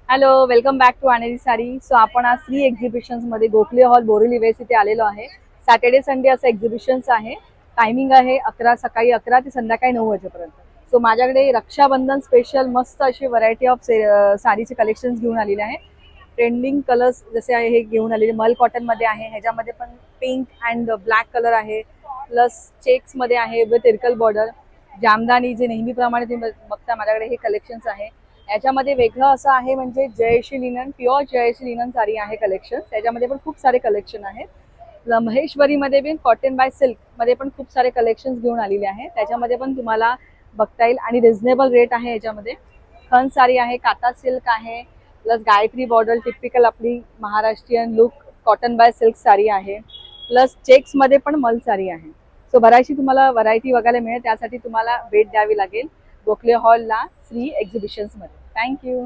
Hello, welcome back to Aneri sari. So आपण आज Shri exhibitions मध्ये गोखले हॉल बोरिवली वेस्ट इथे आलेलो आहे. सॅटर्डे संडे असं एक्झिबिशन्स आहे. टायमिंग आहे सकाळी 11 ते संध्याकाळी 9 वाजेपर्यंत. सो माझ्याकडे रक्षाबंधन स्पेशल मस्त अशी व्हरायटी ऑफ साडीचे कलेक्शन्स घेऊन आलेले आहे. ट्रेंडिंग कलर्स जसे आहे हे घेऊन आलेले मल कॉटन मध्ये आहे. ह्याच्यामध्ये पण पिंक अँड ब्लॅक कलर आहे, प्लस चेक्स मध्ये आहे विथ इरकल बॉर्डर. जामदानी जे नेहमीप्रमाणे तुम्ही बघता माझ्याकडे हे कलेक्शन्स आहे. याच्यामध्ये वेगळं असं आहे म्हणजे Jayshree linen, pure Jayshree linen sari आहे कलेक्शन. त्याच्यामध्ये पण खूप सारे कलेक्शन आहेत. महेश्वरीमध्ये पण कॉटन बाय सिल्क मध्ये पण खूप सारे कलेक्शन्स घेऊन आलेले आहेत. त्याच्यामध्ये पण तुम्हाला बघता येईल आणि रिझनेबल रेट आहे. याच्यामध्ये खन साडी आहे, काता सिल्क आहे, प्लस गायत्री बॉर्डर टिपिकल आपली Maharashtrian look cotton bye silk sari आहे, प्लस चेक्स मध्ये पण मल साडी आहे. सो बऱ्याचशी तुम्हाला व्हरायटी बघायला मिळेल. त्यासाठी तुम्हाला भेट द्यावी लागेल गोखले हॉलला श्री एक्झिबिशन्स मध्ये. थँक्यू.